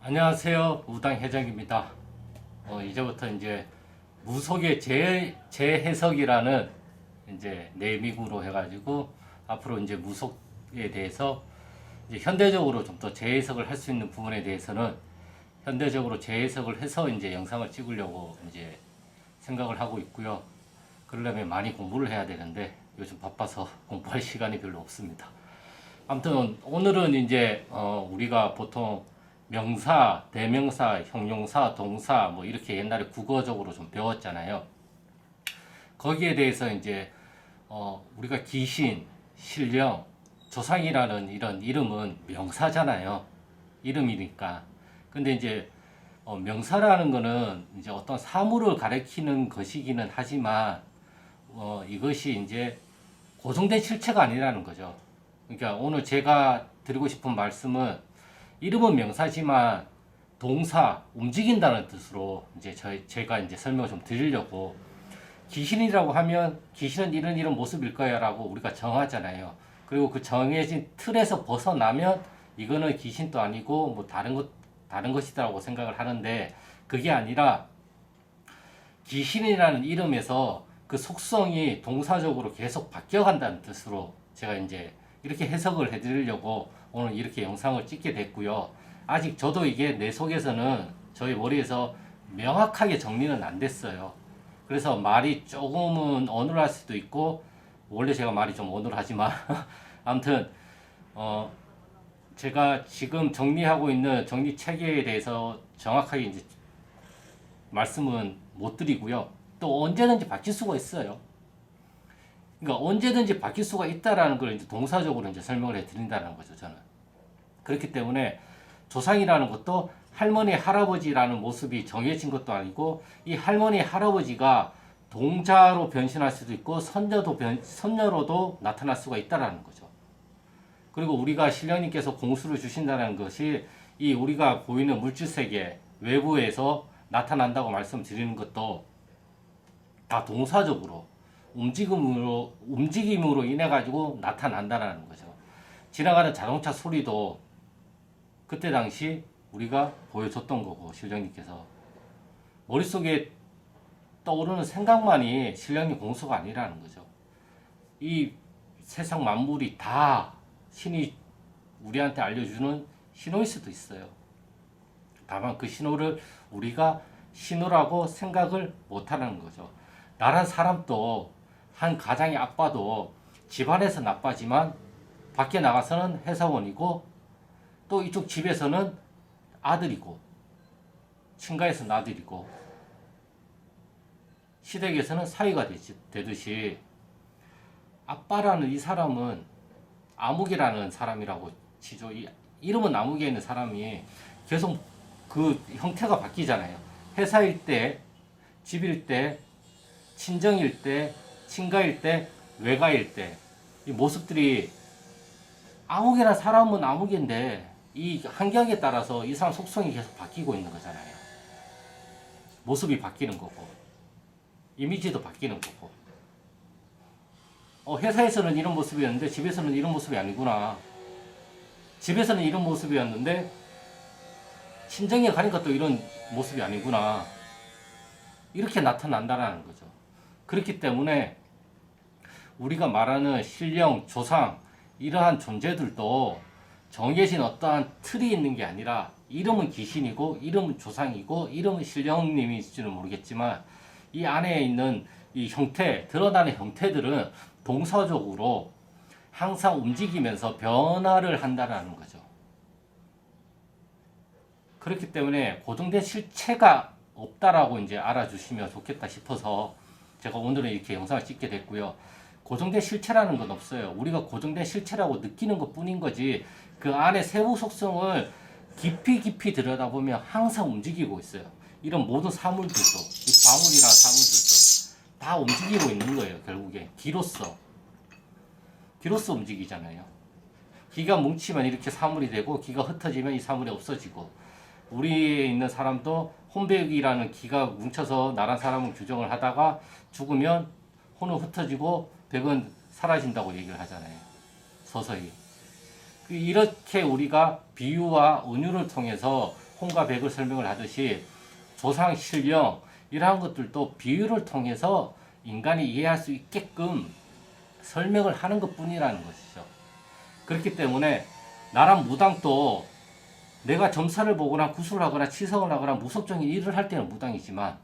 안녕하세요. 우당회장입니다. 이제부터 이제 무속의 재해석이라는 이제 네이밍으로 해가지고 앞으로 이제 무속에 대해서 이제 현대적으로 좀 더 재해석을 할 수 있는 부분에 대해서는 현대적으로 재해석을 해서 이제 영상을 찍으려고 이제 생각을 하고 있고요. 그러려면 많이 공부를 해야 되는데 요즘 바빠서 공부할 시간이 별로 없습니다. 아무튼 오늘은 이제 우리가 보통 명사, 대명사, 형용사, 동사 뭐 이렇게 옛날에 국어적으로 좀 배웠잖아요. 거기에 대해서 이제 우리가 귀신, 신령, 조상이라는 이런 이름은 명사잖아요. 이름이니까. 근데 이제 명사라는 거는 이제 어떤 사물을 가리키는 것이기는 하지만 이것이 이제 고정된 실체가 아니라는 거죠. 그러니까 오늘 제가 드리고 싶은 말씀은 이름은 명사지만 동사, 움직인다는 뜻으로 이제 제가 이제 설명을 좀 드리려고. 귀신이라고 하면 귀신은 이런 모습일 거야 라고 우리가 정하잖아요. 그리고 그 정해진 틀에서 벗어나면 이거는 귀신도 아니고 뭐 다른 것이다라고 생각을 하는데, 그게 아니라 귀신이라는 이름에서 그 속성이 동사적으로 계속 바뀌어간다는 뜻으로 제가 이제 이렇게 해석을 해드리려고 오늘 이렇게 영상을 찍게 됐고요. 아직 저도 이게 내 속에서는 저희 머리에서 명확하게 정리는 안 됐어요. 그래서 말이 조금은 어눌할 수도 있고, 원래 제가 말이 좀 어눌하지만 아무튼 제가 지금 정리하고 있는 정리 체계에 대해서 정확하게 이제 말씀은 못 드리고요. 또 언제든지 바뀔 수가 있어요. 그러니까 언제든지 바뀔 수가 있다라는 걸 이제 동사적으로 이제 설명을 해 드린다는 거죠, 저는. 그렇기 때문에 조상이라는 것도 할머니, 할아버지라는 모습이 정해진 것도 아니고, 이 할머니, 할아버지가 동자로 변신할 수도 있고 선녀로도 나타날 수가 있다라는 거죠. 그리고 우리가 신령님께서 공수를 주신다는 것이 이 우리가 보이는 물질세계 외부에서 나타난다고 말씀드리는 것도 다 동사적으로 움직임으로 인해 가지고 나타난다는 거죠. 지나가는 자동차 소리도 그때 당시 우리가 보여줬던 거고, 신령님께서 머릿속에 떠오르는 생각만이 신령님 공수가 아니라는 거죠. 이 세상 만물이 다 신이 우리한테 알려주는 신호일 수도 있어요. 다만 그 신호를 우리가 신호라고 생각을 못하는 거죠. 나란 사람도, 한 가장의 아빠도 집안에서 나빠지만 밖에 나가서는 회사원이고, 또 이쪽 집에서는 아들이고, 친가에서는 아들이고, 시댁에서는 사위가 되듯이 아빠라는 이 사람은 아무개라는 사람이라고 치죠. 이 이름은 아무개에 있는 사람이 계속 그 형태가 바뀌잖아요. 회사일 때, 집일 때, 친정일 때, 친가일 때, 외가일 때, 이 모습들이 아무개나 사람은 아무개인데 이 환경에 따라서 이 사람 속성이 계속 바뀌고 있는 거잖아요. 모습이 바뀌는 거고, 이미지도 바뀌는 거고. 회사에서는 이런 모습이었는데 집에서는 이런 모습이 아니구나. 집에서는 이런 모습이었는데 친정에 가니까 또 이런 모습이 아니구나. 이렇게 나타난다는 거죠. 그렇기 때문에 우리가 말하는 신령, 조상, 이러한 존재들도 정해진 어떠한 틀이 있는 게 아니라, 이름은 귀신이고 이름은 조상이고 이름은 신령님일지는 모르겠지만 이 안에 있는 이 형태, 드러나는 형태들은 동사적으로 항상 움직이면서 변화를 한다는 거죠. 그렇기 때문에 고정된 실체가 없다라고 이제 알아주시면 좋겠다 싶어서 제가 오늘은 이렇게 영상을 찍게 됐고요. 고정된 실체라는 건 없어요. 우리가 고정된 실체라고 느끼는 것 뿐인 거지, 그 안에 세부 속성을 깊이 들여다보면 항상 움직이고 있어요. 이런 모든 사물들도, 이 방울이나 사물들도 다 움직이고 있는 거예요. 결국에 기로서 움직이잖아요. 기가 뭉치면 이렇게 사물이 되고, 기가 흩어지면 이 사물이 없어지고, 우리에 있는 사람도 혼백이라는 기가 뭉쳐서 나란 사람을 규정을 하다가 죽으면 혼은 흩어지고 백은 사라진다고 얘기를 하잖아요. 서서히. 이렇게 우리가 비유와 은유를 통해서 홍과 백을 설명을 하듯이 조상, 신령 이러한 것들도 비유를 통해서 인간이 이해할 수 있게끔 설명을 하는 것뿐이라는 것이죠. 그렇기 때문에 나란 무당도 내가 점사를 보거나 구술을 하거나 치성을 하거나 무속적인 일을 할 때는 무당이지만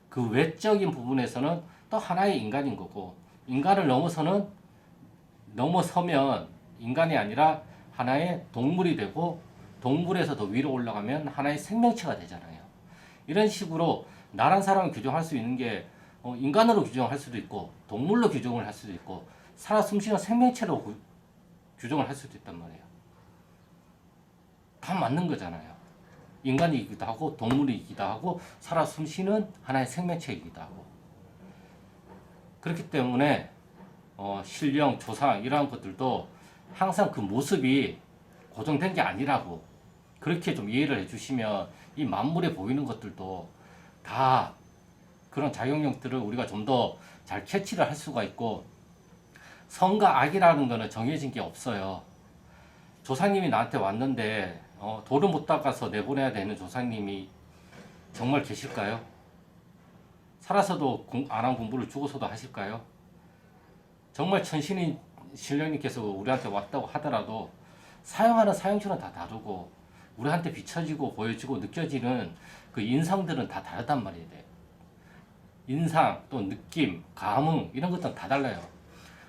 그 외적인 부분에서는 또 하나의 인간인 거고, 인간을 넘어서면 인간이 아니라 하나의 동물이 되고, 동물에서 더 위로 올라가면 하나의 생명체가 되잖아요. 이런 식으로 나란 사람을 규정할 수 있는 게 인간으로 규정할 수도 있고, 동물로 규정을 할 수도 있고, 살아 숨쉬는 생명체로 규정을 할 수도 있단 말이에요. 다 맞는 거잖아요. 인간이기도 하고 동물이기도 하고 살아 숨쉬는 하나의 생명체이기도 하고. 그렇기 때문에 신령, 조상 이러한 것들도 항상 그 모습이 고정된 게 아니라고 그렇게 좀 이해를 해주시면 이 만물에 보이는 것들도 다 그런 작용력들을 우리가 좀 더 잘 캐치를 할 수가 있고, 선과 악이라는 거는 정해진 게 없어요. 조상님이 나한테 왔는데 돌을 못 닦아서 내보내야 되는 조상님이 정말 계실까요? 살아서도 안 한 공부를 죽어서도 하실까요? 정말 천신인 신령님께서 우리한테 왔다고 하더라도 사용하는 사용처는 다 다르고 우리한테 비춰지고 보여지고 느껴지는 그 인상들은 다 다르단 말이에요. 인상, 또 느낌, 감흥 이런 것들은 다 달라요.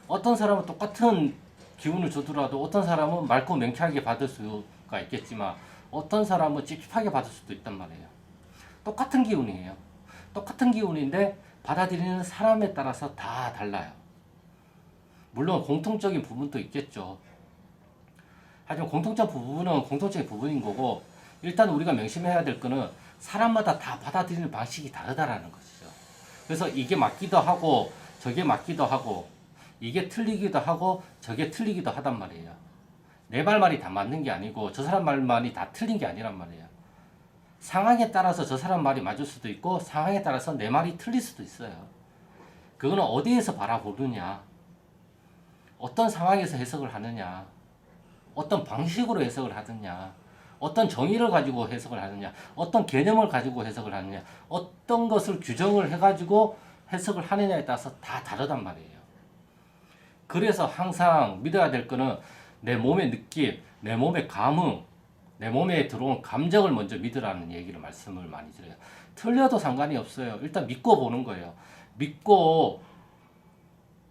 어떤 사람은 똑같은 기운을 주더라도 어떤 사람은 맑고 명쾌하게 받을 수가 있겠지만 어떤 사람은 찝찝하게 받을 수도 있단 말이에요. 똑같은 기운이에요. 똑같은 기운인데 받아들이는 사람에 따라서 다 달라요. 물론 공통적인 부분도 있겠죠. 하지만 공통적인 부분은 공통적인 부분인 거고, 일단 우리가 명심해야 될 거는 사람마다 다 받아들이는 방식이 다르다라는 것이죠. 그래서 이게 맞기도 하고 저게 맞기도 하고 이게 틀리기도 하고 저게 틀리기도 하단 말이에요. 내 말이 다 맞는 게 아니고 저 사람 말만이 다 틀린 게 아니란 말이에요. 상황에 따라서 저 사람 말이 맞을 수도 있고 상황에 따라서 내 말이 틀릴 수도 있어요. 그거는 어디에서 바라보느냐, 어떤 상황에서 해석을 하느냐, 어떤 방식으로 해석을 하느냐, 어떤 정의를 가지고 해석을 하느냐, 어떤 개념을 가지고 해석을 하느냐, 어떤 것을 규정을 해가지고 해석을 하느냐에 따라서 다 다르단 말이에요. 그래서 항상 믿어야 될 거는 내 몸의 느낌, 내 몸의 감흥, 내 몸에 들어온 감정을 먼저 믿으라는 얘기를 말씀을 많이 드려요. 틀려도 상관이 없어요. 일단 믿고 보는 거예요. 믿고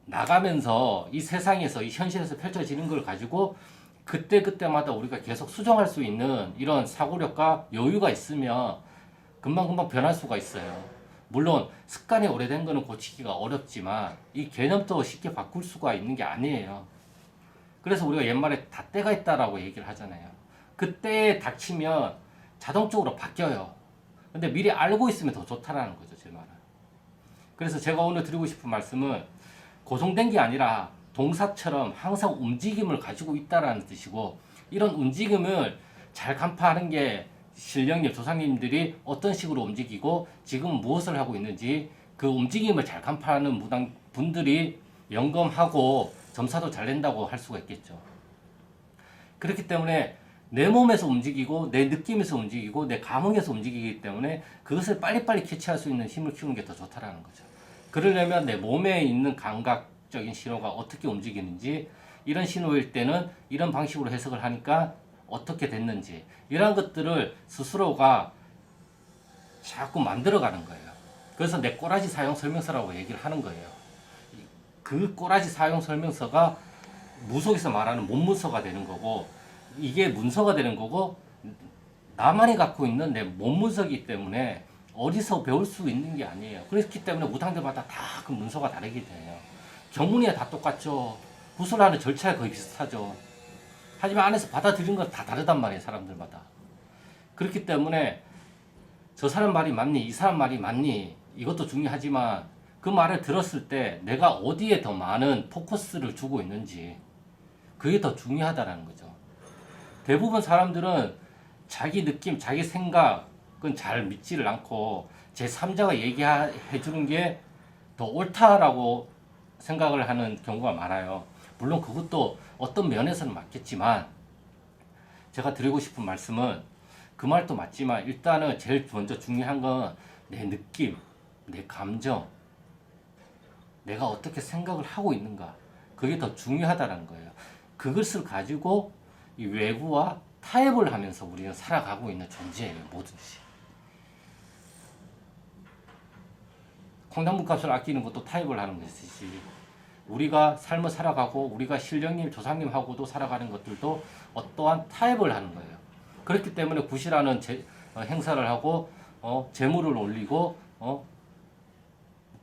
나가면서 이 세상에서, 이 현실에서 펼쳐지는 걸 가지고 그때그때마다 우리가 계속 수정할 수 있는 이런 사고력과 여유가 있으면 금방금방 변할 수가 있어요. 물론 습관이 오래된 거는 고치기가 어렵지만 이 개념도 쉽게 바꿀 수가 있는 게 아니에요. 그래서 우리가 옛말에 다 때가 있다라고 얘기를 하잖아요. 그때에 닥치면 자동적으로 바뀌어요. 근데 미리 알고 있으면 더 좋다라는 거죠, 제 말은. 그래서 제가 오늘 드리고 싶은 말씀은 고정된 게 아니라 동사처럼 항상 움직임을 가지고 있다라는 뜻이고, 이런 움직임을 잘 간파하는 게 신령님, 조상님들이 어떤 식으로 움직이고 지금 무엇을 하고 있는지 그 움직임을 잘 간파하는 무당 분들이 영검하고 점사도 잘 낸다고 할 수가 있겠죠. 그렇기 때문에 내 몸에서 움직이고 내 느낌에서 움직이고 내 감흥에서 움직이기 때문에 그것을 빨리빨리 캐치할 수 있는 힘을 키우는 게 더 좋다라는 거죠. 그러려면 내 몸에 있는 감각적인 신호가 어떻게 움직이는지, 이런 신호일 때는 이런 방식으로 해석을 하니까 어떻게 됐는지, 이런 것들을 스스로가 자꾸 만들어가는 거예요. 그래서 내 꼬라지 사용 설명서라고 얘기를 하는 거예요. 그 꼬라지 사용 설명서가 무속에서 말하는 몸문서가 되는 거고, 이게 문서가 되는 거고, 나만이 갖고 있는 내 몸문서이기 때문에 어디서 배울 수 있는 게 아니에요. 그렇기 때문에 무당들마다 다 그 문서가 다르게 돼요. 경문이야 다 똑같죠. 구술하는 절차가 거의 비슷하죠. 하지만 안에서 받아들이는 건 다 다르단 말이에요, 사람들마다. 그렇기 때문에 저 사람 말이 맞니, 이 사람 말이 맞니, 이것도 중요하지만 그 말을 들었을 때 내가 어디에 더 많은 포커스를 주고 있는지, 그게 더 중요하다는 거죠. 대부분 사람들은 자기 느낌, 자기 생각은 잘 믿지를 않고 제3자가 얘기해 주는 게 더 옳다라고 생각을 하는 경우가 많아요. 물론 그것도 어떤 면에서는 맞겠지만, 제가 드리고 싶은 말씀은 그 말도 맞지만 일단은 제일 먼저 중요한 건 내 느낌, 내 감정, 내가 어떻게 생각을 하고 있는가. 그게 더 중요하다는 거예요. 그것을 가지고 이 외부와 타협을 하면서 우리는 살아가고 있는 존재예요. 뭐든지. 콩나물 값을 아끼는 것도 타협을 하는 것이지. 우리가 삶을 살아가고 우리가 신령님, 조상님하고도 살아가는 것들도 어떠한 타협을 하는 거예요. 그렇기 때문에 굿이라는 행사를 하고 제물을 올리고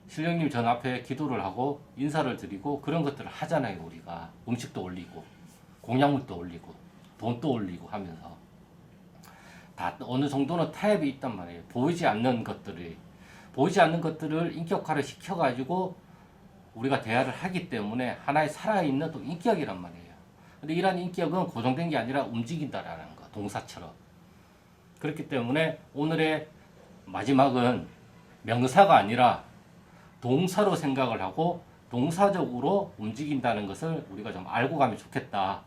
신령님 전 앞에 기도를 하고 인사를 드리고 그런 것들을 하잖아요. 우리가 음식도 올리고 공양물도 올리고 돈도 올리고 하면서 다 어느 정도는 타협이 있단 말이에요. 보이지 않는 것들을 인격화를 시켜가지고 우리가 대화를 하기 때문에 하나의 살아있는 또 인격이란 말이에요. 근데 이러한 인격은 고정된 게 아니라 움직인다라는 거, 동사처럼. 그렇기 때문에 오늘의 마지막은 명사가 아니라 동사로 생각을 하고 동사적으로 움직인다는 것을 우리가 좀 알고 가면 좋겠다.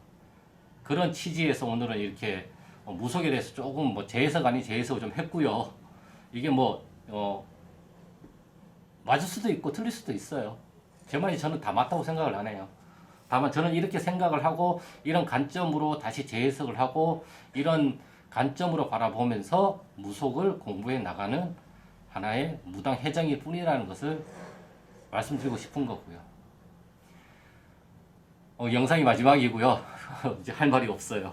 그런 취지에서 오늘은 이렇게 무속에 대해서 조금 재해석 아닌 재해석을 좀 했고요. 이게 맞을 수도 있고 틀릴 수도 있어요. 제 말이 저는 다 맞다고 생각을 안 해요. 다만 저는 이렇게 생각을 하고 이런 관점으로 다시 재해석을 하고 이런 관점으로 바라보면서 무속을 공부해 나가는 하나의 무당 해장일 뿐이라는 것을 말씀드리고 싶은 거고요. 영상이 마지막이고요. 이제 할 말이 없어요.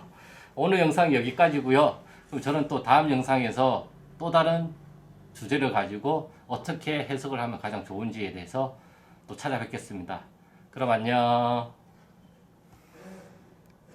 오늘 영상 여기까지고요. 그럼 저는 또 다음 영상에서 또 다른 주제를 가지고 어떻게 해석을 하면 가장 좋은지에 대해서 또 찾아뵙겠습니다. 그럼 안녕.